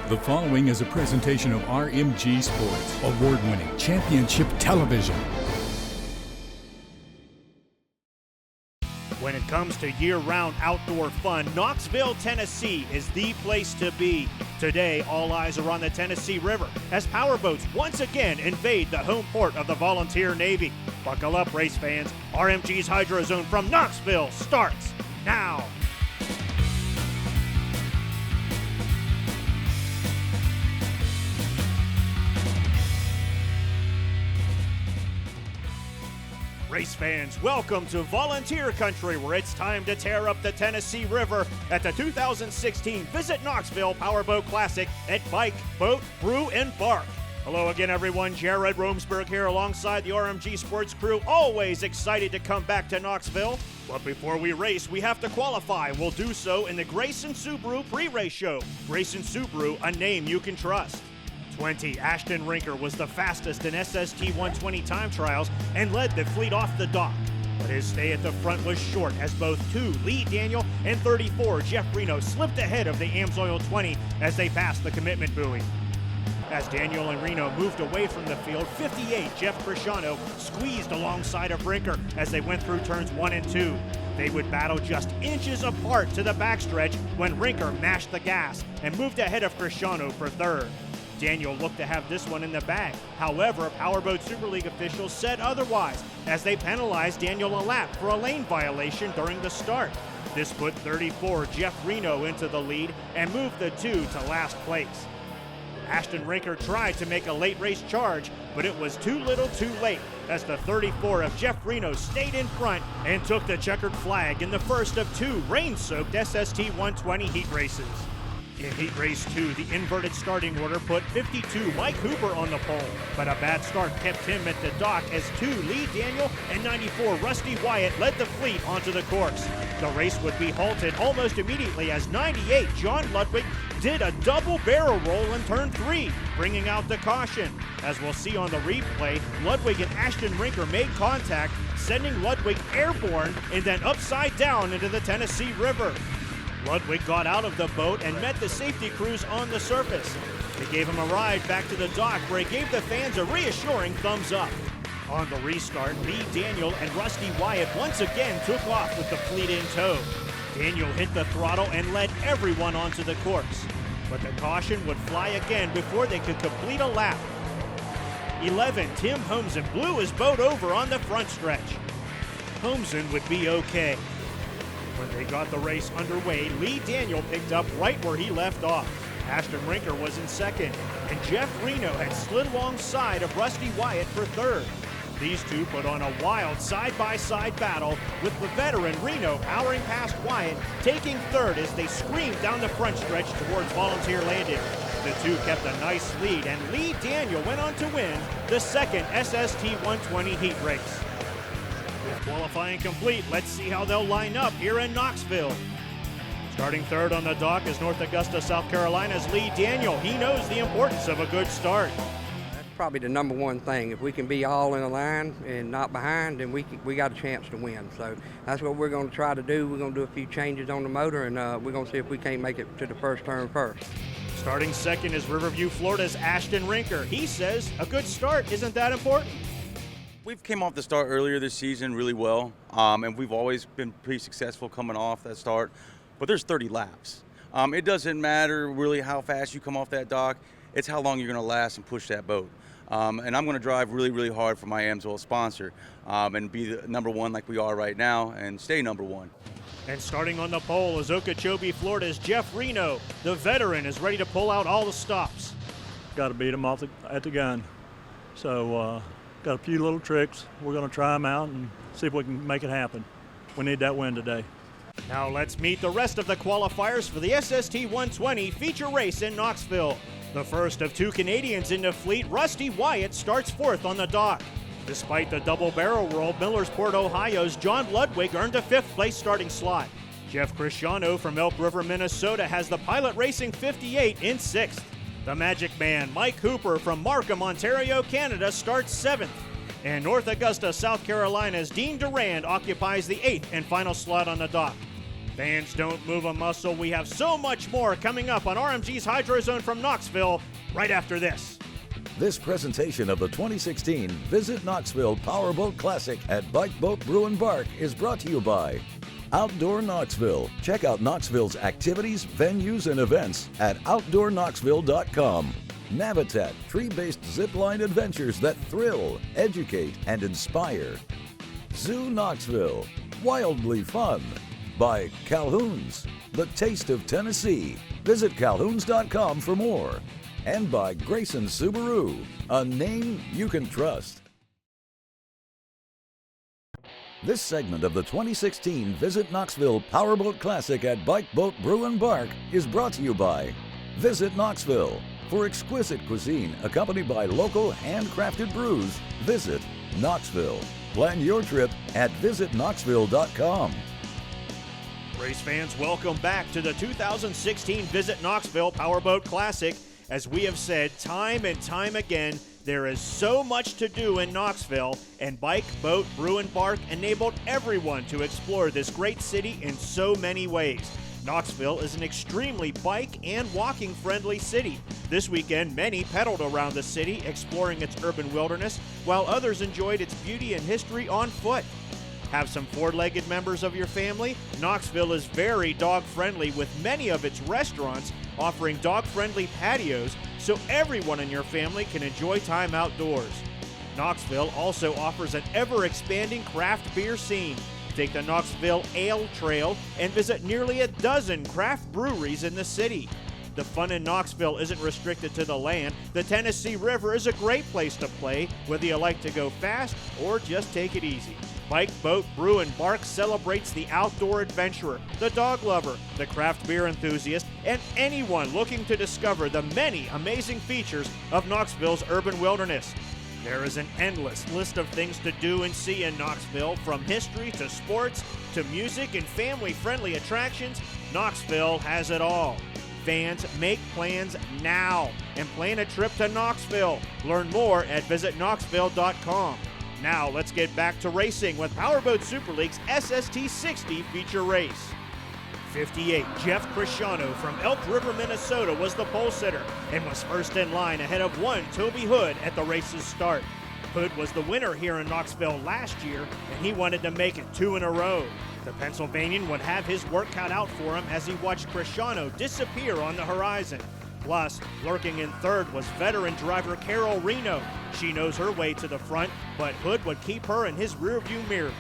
The following is a presentation of RMG Sports, award-winning championship television. When it comes to year-round outdoor fun, Knoxville, Tennessee is the place to be. Today, all eyes are on the Tennessee River as powerboats once again invade the home port of the Volunteer Navy. Buckle up, race fans. RMG's Hydro Zone from Knoxville starts now. Race fans, welcome to Volunteer Country, where it's time to tear up the Tennessee River at the 2016 Visit Knoxville Powerboat Classic at Bike, Boat, Brew, and Bark. Hello again, everyone. Jared Romsberg here alongside the RMG Sports crew, always excited to come back to Knoxville. But before we race, we have to qualify. We'll do so in the Grayson Subaru pre-race show. Grayson Subaru, a name you can trust. 20, Ashton Rinker was the fastest in SST 120 time trials and led the fleet off the dock. But his stay at the front was short as both 2, Lee Daniel, and 34, Jeff Reno, slipped ahead of the Amsoil 20 as they passed the commitment buoy. As Daniel and Reno moved away from the field, 58, Jeff Cresciano, squeezed alongside of Rinker as they went through turns 1 and 2. They would battle just inches apart to the backstretch when Rinker mashed the gas and moved ahead of Cresciano for third. Daniel looked to have this one in the bag. However, Powerboat Superleague officials said otherwise as they penalized Daniel a lap for a lane violation during the start. This put 34, Jeff Reno, into the lead and moved the 2 to last place. Ashton Rinker tried to make a late race charge, but it was too little too late as the 34 of Jeff Reno stayed in front and took the checkered flag in the first of 2 rain-soaked SST 120 heat races. In Heat Race 2, the inverted starting order put 52 Mike Hooper on the pole, but a bad start kept him at the dock as 2 Lee Daniel and 94 Rusty Wyatt led the fleet onto the course. The race would be halted almost immediately as 98 John Ludwig did a double barrel roll in turn 3, bringing out the caution. As we'll see on the replay, Ludwig and Ashton Rinker made contact, sending Ludwig airborne and then upside down into the Tennessee River. Ludwig got out of the boat and met the safety crews on the surface. They gave him a ride back to the dock where he gave the fans a reassuring thumbs up. On the restart, Lee Daniel and Rusty Wyatt once again took off with the fleet in tow. Daniel hit the throttle and led everyone onto the course. But the caution would fly again before they could complete a lap. 11, Tim Holmsen blew his boat over on the front stretch. Holmsen would be okay. When they got the race underway, Lee Daniel picked up right where he left off. Ashton Rinker was in second, and Jeff Reno had slid alongside of Rusty Wyatt for third. These two put on a wild side-by-side battle, with the veteran Reno powering past Wyatt, taking third as they screamed down the front stretch towards Volunteer Landing. The two kept a nice lead, and Lee Daniel went on to win the second SST 120 heat race. With qualifying complete, let's see how they'll line up here in Knoxville. Starting third on the dock is North Augusta, South Carolina's Lee Daniel. He knows the importance of a good start. That's probably the number one thing. If we can be all in a line and not behind, then we got a chance to win. So that's what we're going to try to do. We're going to do a few changes on the motor, and we're going to see if we can't make it to the first turn first. Starting second is Riverview, Florida's Ashton Rinker. He says a good start isn't that important. We've came off the start earlier this season really well, and we've always been pretty successful coming off that start. But there's 30 laps. It doesn't matter really how fast you come off that dock. It's how long you're going to last and push that boat. And I'm going to drive really, really hard for my Amsoil sponsor and be the number one like we are right now and stay number one. And starting on the pole is Okeechobee, Florida's Jeff Reno. The veteran is ready to pull out all the stops. Got to beat them off at the gun. So got a few little tricks. We're going to try them out and see if we can make it happen. We need that win today. Now let's meet the rest of the qualifiers for the SST 120 feature race in Knoxville. The first of 2 Canadians in the fleet, Rusty Wyatt, starts fourth on the dock. Despite the double barrel roll, Millersport, Ohio's John Ludwig earned a 5th place starting slot. Jeff Cresciano from Elk River, Minnesota has the Pilot Racing 58 in 6th. The Magic Man, Mike Hooper from Markham, Ontario, Canada, starts 7th. And North Augusta, South Carolina's Dean Durand occupies the 8th and final slot on the dock. Fans, don't move a muscle. We have so much more coming up on RMG's Hydro Zone from Knoxville right after this. This presentation of the 2016 Visit Knoxville Powerboat Classic at Bike Boat Brew and Bark is brought to you by Outdoor Knoxville. Check out Knoxville's activities, venues, and events at OutdoorKnoxville.com. Navitat, tree-based zipline adventures that thrill, educate, and inspire. Zoo Knoxville, wildly fun. By Calhoun's, the taste of Tennessee. Visit Calhouns.com for more. And by Grayson Subaru, a name you can trust. This segment of the 2016 Visit Knoxville Powerboat Classic at Bike Boat Brew and Bark is brought to you by Visit Knoxville. For exquisite cuisine accompanied by local handcrafted brews, visit Knoxville. Plan your trip at visitknoxville.com. Race fans, welcome back to the 2016 Visit Knoxville Powerboat Classic. As we have said time and time again, there is so much to do in Knoxville, and Bike, Boat, Brew and Bark enabled everyone to explore this great city in so many ways. Knoxville is an extremely bike and walking friendly city. This weekend, many pedaled around the city exploring its urban wilderness, while others enjoyed its beauty and history on foot. Have some four-legged members of your family? Knoxville is very dog-friendly, with many of its restaurants offering dog-friendly patios so everyone in your family can enjoy time outdoors. Knoxville also offers an ever-expanding craft beer scene. Take the Knoxville Ale Trail and visit nearly a dozen craft breweries in the city. The fun in Knoxville isn't restricted to the land. The Tennessee River is a great place to play, whether you like to go fast or just take it easy. Bike, Boat, Brew, and Bark celebrates the outdoor adventurer, the dog lover, the craft beer enthusiast, and anyone looking to discover the many amazing features of Knoxville's urban wilderness. There is an endless list of things to do and see in Knoxville, from history to sports to music and family-friendly attractions. Knoxville has it all. Fans, make plans now and plan a trip to Knoxville. Learn more at visitknoxville.com. Now let's get back to racing with Powerboat Superleague's SST 60 feature race. 58, Jeff Cristiano from Elk River, Minnesota was the pole sitter and was first in line ahead of one Toby Hood at the race's start. Hood was the winner here in Knoxville last year, and he wanted to make it 2 in a row. The Pennsylvanian would have his work cut out for him as he watched Cristiano disappear on the horizon. Plus, lurking in third was veteran driver Carol Reno. She knows her way to the front, but Hood would keep her in his rearview mirror.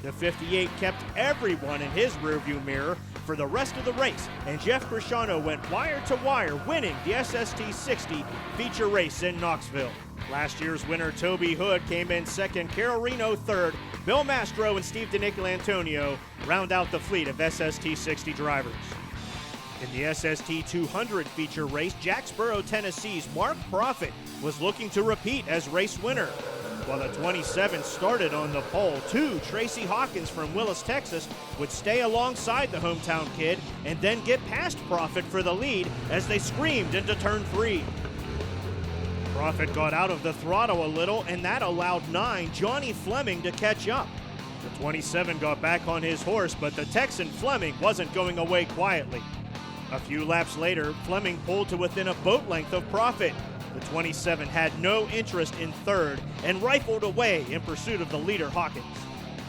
The 58 kept everyone in his rearview mirror for the rest of the race, and Jeff Cristiano went wire to wire, winning the SST 60 feature race in Knoxville. Last year's winner Toby Hood came in second, Carol Reno third. Bill Mastro and Steve DeNicolantonio round out the fleet of SST 60 drivers. In the SST 200 feature race, Jacksboro, Tennessee's Mark Proffitt was looking to repeat as race winner. While the 27 started on the pole, Tracy Hawkins from Willis, Texas, would stay alongside the hometown kid and then get past Proffitt for the lead as they screamed into turn 3. Proffitt got out of the throttle a little, and that allowed 9, Johnny Fleming, to catch up. The 27 got back on his horse, but the Texan Fleming wasn't going away quietly. A few laps later, Fleming pulled to within a boat length of Proffitt. The 27 had no interest in third and rifled away in pursuit of the leader, Hawkins.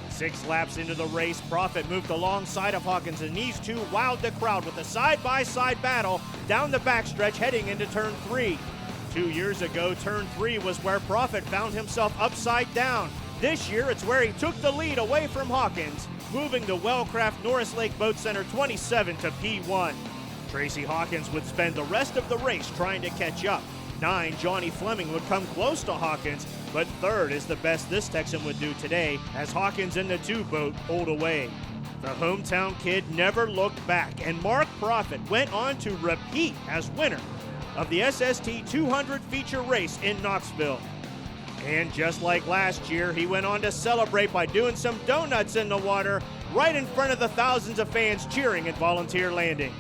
6 laps into the race, Proffitt moved alongside of Hawkins, and these two wowed the crowd with a side-by-side battle down the backstretch heading into turn 3. 2 years ago, turn 3 was where Proffitt found himself upside down. This year, it's where he took the lead away from Hawkins, moving the Wellcraft Norris Lake Boat Center 27 to P1. Tracy Hawkins would spend the rest of the race trying to catch up. 9, Johnny Fleming would come close to Hawkins, but third is the best this Texan would do today as Hawkins and the 2 boat pulled away. The hometown kid never looked back, and Mark Proffitt went on to repeat as winner of the SST 200 feature race in Knoxville. And just like last year, he went on to celebrate by doing some donuts in the water right in front of the thousands of fans cheering at Volunteer Landing.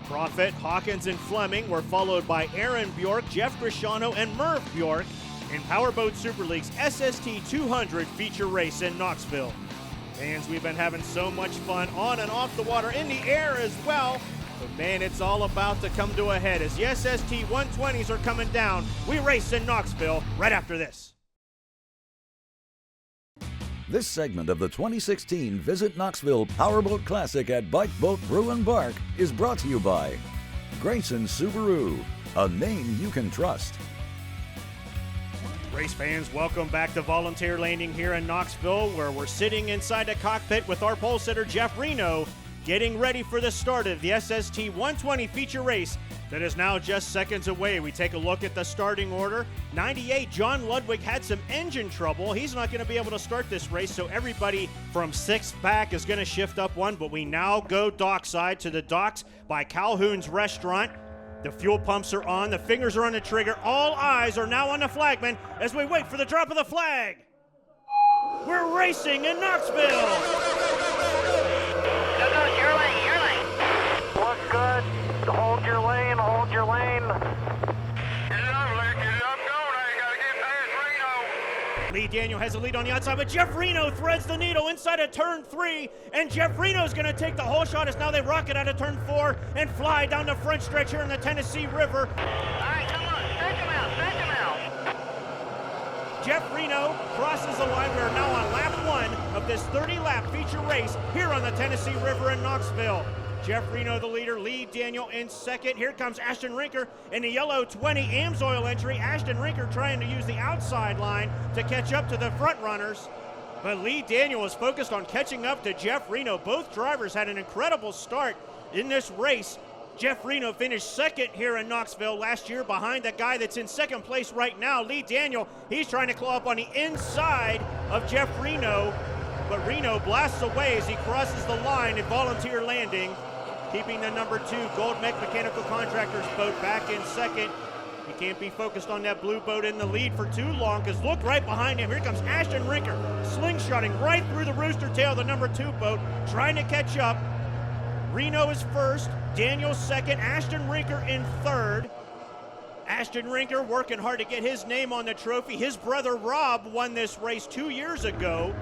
Proffitt, Hawkins, and Fleming were followed by Aaron Bjork, Jeff Cristiano, and Merv Bjork in Powerboat Superleague's SST 200 feature race in Knoxville. Fans, we've been having so much fun on and off the water, in the air as well. But man, it's all about to come to a head as the SST 120s are coming down. We race in Knoxville right after this. This segment of the 2016 Visit Knoxville Powerboat Classic at Bike Boat Brew and Bark is brought to you by Grayson Subaru, a name you can trust. Race fans, welcome back to Volunteer Landing here in Knoxville, where we're sitting inside the cockpit with our pole sitter, Jeff Reno, getting ready for the start of the SST 120 feature race that is now just seconds away. We take a look at the starting order. 98, John Ludwig had some engine trouble. He's not going to be able to start this race, so everybody from 6th back is going to shift up one, but we now go dockside to the docks by Calhoun's Restaurant. The fuel pumps are on, the fingers are on the trigger, all eyes are now on the flagman as we wait for the drop of the flag. We're racing in Knoxville. Go, your lane, your lane. Looks good. Hold your lane, hold your lane. Get it up, Luke, get it up, go now, you gotta get past Reno. Lee Daniel has the lead on the outside, but Jeff Reno threads the needle inside of turn 3, and Jeff Reno's going to take the whole shot as now they rocket out of turn 4 and fly down the front stretch here in the Tennessee River. All right, come on, stretch him out, stretch him out. Jeff Reno crosses the line. We are now on lap 1 of this 30-lap feature race here on the Tennessee River in Knoxville. Jeff Reno the leader, Lee Daniel in second. Here comes Ashton Rinker in the yellow 20 Amsoil entry. Ashton Rinker trying to use the outside line to catch up to the front runners. But Lee Daniel is focused on catching up to Jeff Reno. Both drivers had an incredible start in this race. Jeff Reno finished second here in Knoxville last year behind the guy that's in second place right now, Lee Daniel. He's trying to claw up on the inside of Jeff Reno, but Reno blasts away as he crosses the line at Volunteer Landing, keeping the number 2 Goldmec Mechanical Contractors boat back in second. He can't be focused on that blue boat in the lead for too long, because look right behind him. Here comes Ashton Rinker, slingshotting right through the rooster tail, the number 2 boat, trying to catch up. Reno is first, Daniel second, Ashton Rinker in third. Ashton Rinker working hard to get his name on the trophy. His brother Rob won this race 2 years ago.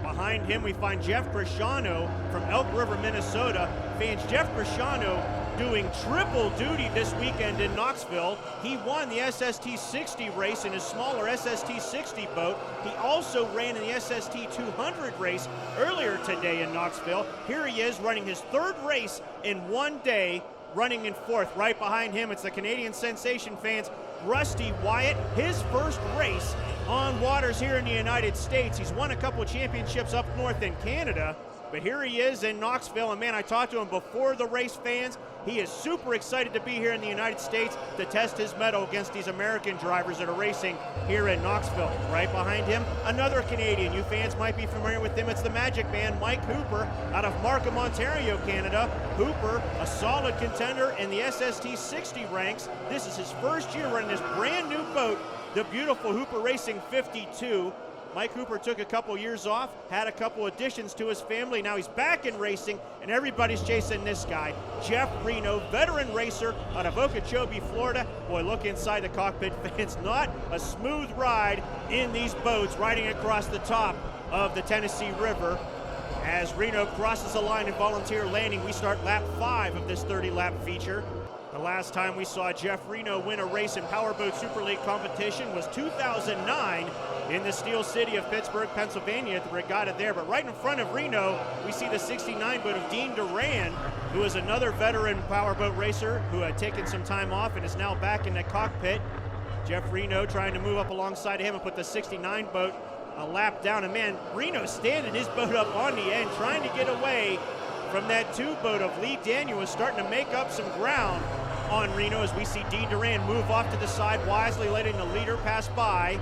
Behind him, we find Jeff Cresciano from Elk River, Minnesota. Fans, Jeff Cresciano doing triple duty this weekend in Knoxville. He won the SST 60 race in his smaller SST 60 boat. He also ran in the SST 200 race earlier today in Knoxville. Here he is running his 3rd race in one day, running in 4th. Right behind him, it's the Canadian sensation, fans, Rusty Wyatt, his first race on waters here in the United States. He's won a couple of championships up north in Canada, but here he is in Knoxville, and man, I talked to him before the race, fans. He is super excited to be here in the United States to test his mettle against these American drivers that are racing here in Knoxville. Right behind him, another Canadian. You fans might be familiar with him. It's the Magic Man, Mike Hooper, out of Markham, Ontario, Canada. Hooper, a solid contender in the SST 60 ranks. This is his first year running this brand new boat, the beautiful Hooper Racing 52. Mike Hooper took a couple years off, had a couple additions to his family. Now he's back in racing, and everybody's chasing this guy, Jeff Reno, veteran racer out of Okeechobee, Florida. Boy, look inside the cockpit, fans. Not a smooth ride in these boats riding across the top of the Tennessee River. As Reno crosses the line in Volunteer Landing, we start lap 5 of this 30-lap feature. The last time we saw Jeff Reno win a race in Powerboat Superleague competition was 2009 in the Steel City of Pittsburgh, Pennsylvania at the regatta there. But right in front of Reno, we see the 69 boat of Dean Duran, who is another veteran powerboat racer who had taken some time off and is now back in the cockpit. Jeff Reno trying to move up alongside him and put the 69 boat a lap down. And man, Reno's standing his boat up on the end, trying to get away from that 2 boat of Lee Daniel, is starting to make up some ground on Reno as we see Dean Duran move off to the side, wisely letting the leader pass by.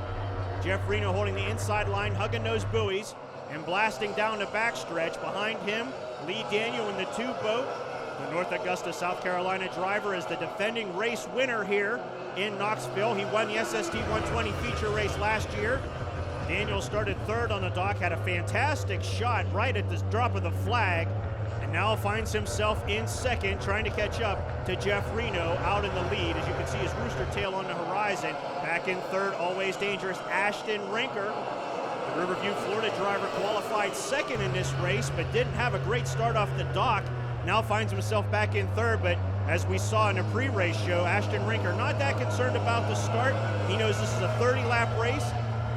Jeff Reno holding the inside line, hugging those buoys and blasting down the backstretch. Behind him, Lee Daniel in the 2 boat. The North Augusta, South Carolina driver is the defending race winner here in Knoxville. He won the SST 120 feature race last year. Daniel started 3rd on the dock, had a fantastic shot right at the drop of the flag, and now finds himself in 2nd, trying to catch up to Jeff Reno out in the lead. As you can see his rooster tail on the horizon. Back in 3rd, always dangerous, Ashton Rinker. The Riverview, Florida driver qualified second in this race, but didn't have a great start off the dock. Now finds himself back in third, but as we saw in a pre-race show, Ashton Rinker not that concerned about the start. He knows this is a 30-lap race,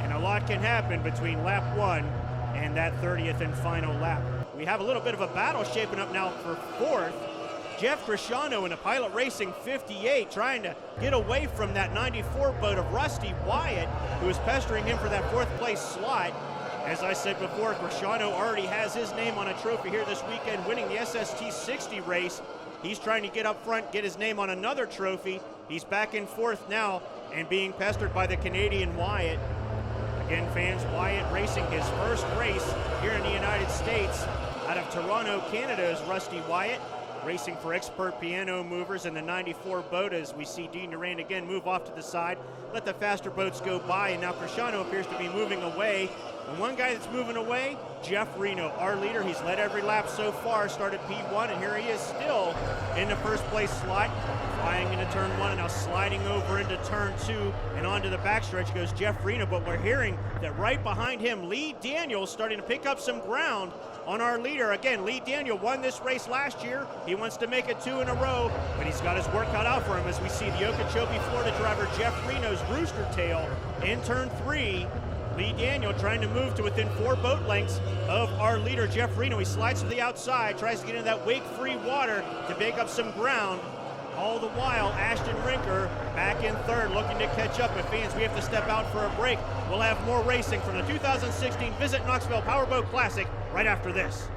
and a lot can happen between lap 1 and that 30th and final lap. We have a little bit of a battle shaping up now for fourth. Jeff Cresciano in a Pilot Racing 58 trying to get away from that 94 boat of Rusty Wyatt, who is pestering him for that fourth place slot. As I said before, Cresciano already has his name on a trophy here this weekend, winning the SST 60 race. He's trying to get up front, get his name on another trophy. He's back in fourth now and being pestered by the Canadian Wyatt. Again, fans, Wyatt racing his first race here in the United States. Out of Toronto, Canada is Rusty Wyatt, racing for Expert Piano Movers in the 94 boat, as we see Dean Durand again move off to the side, let the faster boats go by, and now Cresciano appears to be moving away. And one guy that's moving away, Jeff Reno, our leader. He's led every lap so far, started P1, and here he is still in the first place slot, flying into turn 1 and now sliding over into turn 2 and onto the backstretch goes Jeff Reno. But we're hearing that right behind him, Lee Daniels starting to pick up some ground on our leader. Again, Lee Daniel won this race last year. He wants to make it 2 in a row, but he's got his work cut out for him as we see the Okeechobee, Florida driver Jeff Reno's rooster tail in turn 3. Lee Daniel trying to move to within 4 boat lengths of our leader, Jeff Reno. He slides to the outside, tries to get into that wake-free water to make up some ground. All the while, Ashton Rinker back in third, looking to catch up. But fans, we have to step out for a break. We'll have more racing from the 2016 Visit Knoxville Powerboat Classic right after this.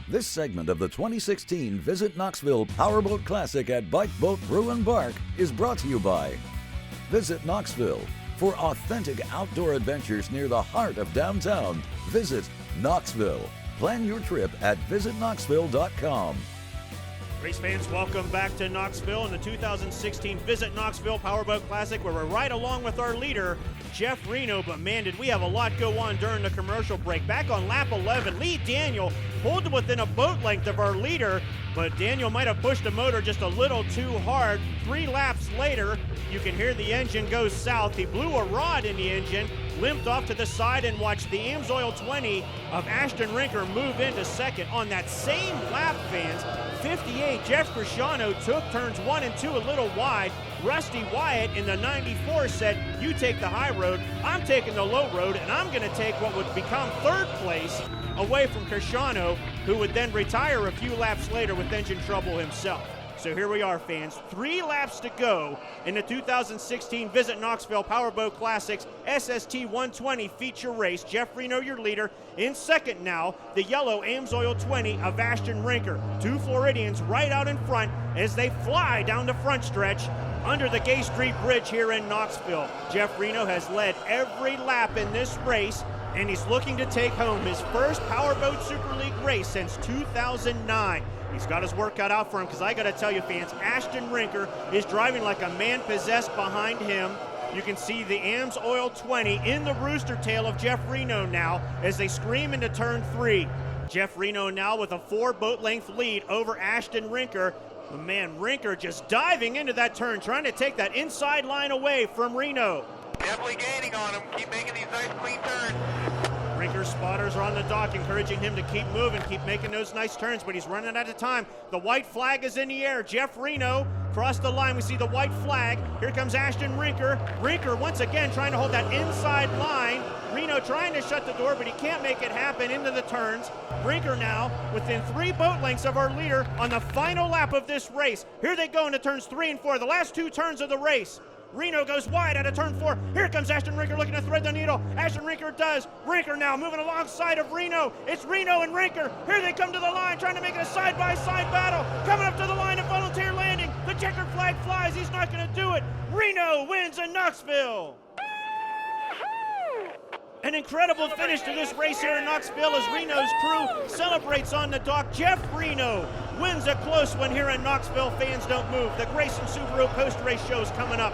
This segment of the 2016 Visit Knoxville Powerboat Classic at Bike Boat Brew and Bark is brought to you by Visit Knoxville. For authentic outdoor adventures near the heart of downtown, visit Knoxville. Plan your trip at visitknoxville.com. Race fans, welcome back to Knoxville in the 2016 Visit Knoxville Powerboat Classic, where we're right along with our leader, Jeff Reno. But man, did we have a lot go on during the commercial break. Back on lap 11, Lee Daniel pulled within a boat length of our leader, but Daniel might have pushed the motor just a little too hard. 3 laps later, you can hear the engine go south. He blew a rod in the engine, limped off to the side, and watched the AMSOIL 20 of Ashton Rinker move into second. On that same lap, fans, 58, Jeff Cresciano took turns 1 and 2 a little wide. Rusty Wyatt in the 94 said, you take the high road, I'm taking the low road, and I'm going to take what would become third place away from Cresciano, who would then retire a few laps later with engine trouble himself. So here we are, fans. 3 laps to go in the 2016 Visit Knoxville Powerboat Classics SST 120 feature race. Jeff Reno, your leader. In second now, the yellow AMSOIL 20 of Ashton Rinker. 2 Floridians right out in front as they fly down the front stretch under the Gay Street Bridge here in Knoxville. Jeff Reno has led every lap in this race, and he's looking to take home his first Powerboat Superleague race since 2009. He's got his work cut out for him, because I got to tell you, fans, Ashton Rinker is driving like a man possessed behind him. You can see the AMSOIL 20 in the rooster tail of Jeff Reno now as they scream into turn 3. Jeff Reno now with a 4 boat length lead over Ashton Rinker. But man, Rinker just diving into that turn, trying to take that inside line away from Reno. Definitely gaining on him. Keep making these nice clean turns. Rinker's spotters are on the dock, encouraging him to keep moving, keep making those nice turns, but he's running out of time. The white flag is in the air. Jeff Reno crossed the line. We see the white flag. Here comes Ashton Rinker. Rinker once again trying to hold that inside line. Reno trying to shut the door, but he can't make it happen into the turns. Rinker now within 3 boat lengths of our leader on the final lap of this race. Here they go into turns 3 and 4, the last 2 turns of the race. Reno goes wide out of turn 4. Here comes Ashton Rinker looking to thread the needle. Ashton Rinker does. Rinker now moving alongside of Reno. It's Reno and Rinker. Here they come to the line, trying to make it a side-by-side battle. Coming up to the line of volunteer landing. The checkered flag flies. He's not going to do it. Reno wins in Knoxville. An incredible finish to this race here in Knoxville as Reno's crew celebrates on the dock. Jeff Reno wins a close one here in Knoxville. Fans don't move. The Grayson Subaru post-race show is coming up.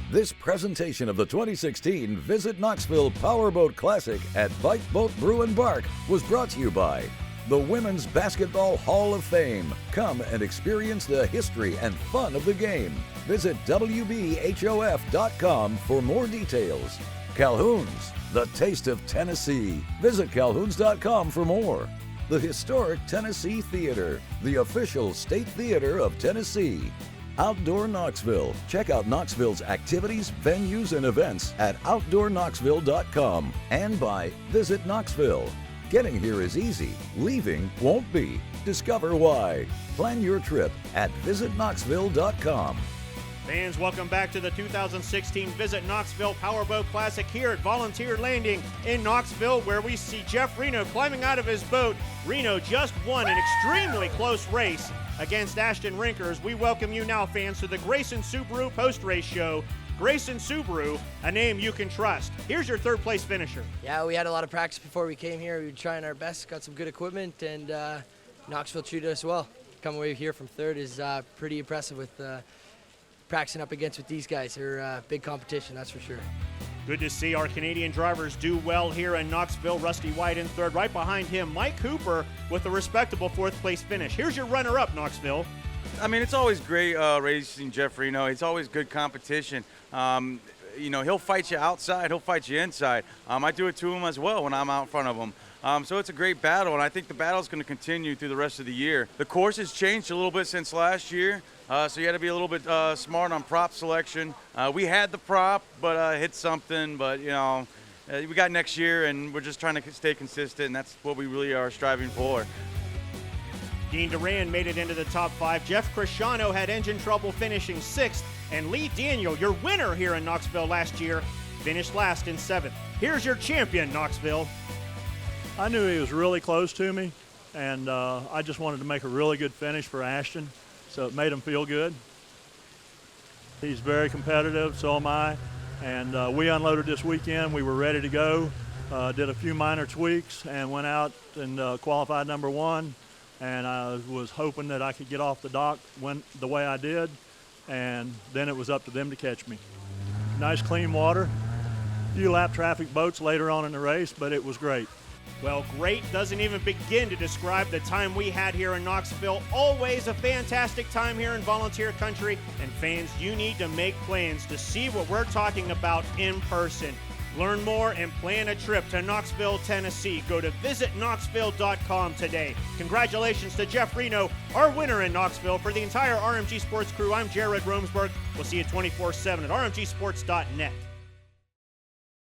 This presentation of the 2016 Visit Knoxville Powerboat Classic at Bike Boat Brew and Bark was brought to you by the Women's Basketball Hall of Fame. Come and experience the history and fun of the game. Visit WBHOF.com for more details. Calhoun's, the taste of Tennessee. Visit Calhouns.com for more. The historic Tennessee Theater, the official state theater of Tennessee. Outdoor Knoxville. Check out Knoxville's activities, venues, and events at OutdoorKnoxville.com and by Visit Knoxville. Getting here is easy. Leaving won't be. Discover why. Plan your trip at VisitKnoxville.com. Fans, welcome back to the 2016 Visit Knoxville Powerboat Classic here at Volunteer Landing in Knoxville, where we see Jeff Reno climbing out of his boat. Reno just won an extremely close race against Ashton Rinkers. We welcome you now, fans, to the Grayson Subaru post-race show. Grayson Subaru, a name you can trust. Here's your third place finisher. Yeah, we had a lot of practice before we came here. We were trying our best, got some good equipment, and Knoxville treated us well. Coming away here from third is pretty impressive with practicing up against with these guys. They're big competition, that's for sure. Good to see our Canadian drivers do well here in Knoxville. Rusty White in third. Right behind him, Mike Cooper with a respectable fourth place finish. Here's your runner-up, Knoxville. I mean, it's always great racing Jeff Reno. It's always good competition. You know, he'll fight you outside, he'll fight you inside. I do it to him as well when I'm out in front of him. So it's a great battle, and I think the battle is going to continue through the rest of the year. The course has changed a little bit since last year, so you got to be a little bit smart on prop selection. We had the prop, but hit something, but, you know, we got next year, and we're just trying to stay consistent, and that's what we really are striving for. Dean Duran made it into the top 5. Jeff Cresciano had engine trouble finishing 6th. And Lee Daniel, your winner here in Knoxville last year, finished last in 7th. Here's your champion, Knoxville. I knew he was really close to me, and I just wanted to make a really good finish for Ashton, so it made him feel good. He's very competitive, so am I, and we unloaded this weekend. We were ready to go, did a few minor tweaks, and went out and qualified number 1, and I was hoping that I could get off the dock the way I did, and then it was up to them to catch me. Nice clean water, few lap traffic boats later on in the race, but it was great. Well, great doesn't even begin to describe the time we had here in Knoxville. Always a fantastic time here in Volunteer Country. And fans, you need to make plans to see what we're talking about in person. Learn more and plan a trip to Knoxville, Tennessee. Go to visitknoxville.com today. Congratulations to Jeff Reno, our winner in Knoxville. For the entire RMG Sports crew, I'm Jared Romsberg. We'll see you 24/7 at rmgsports.net.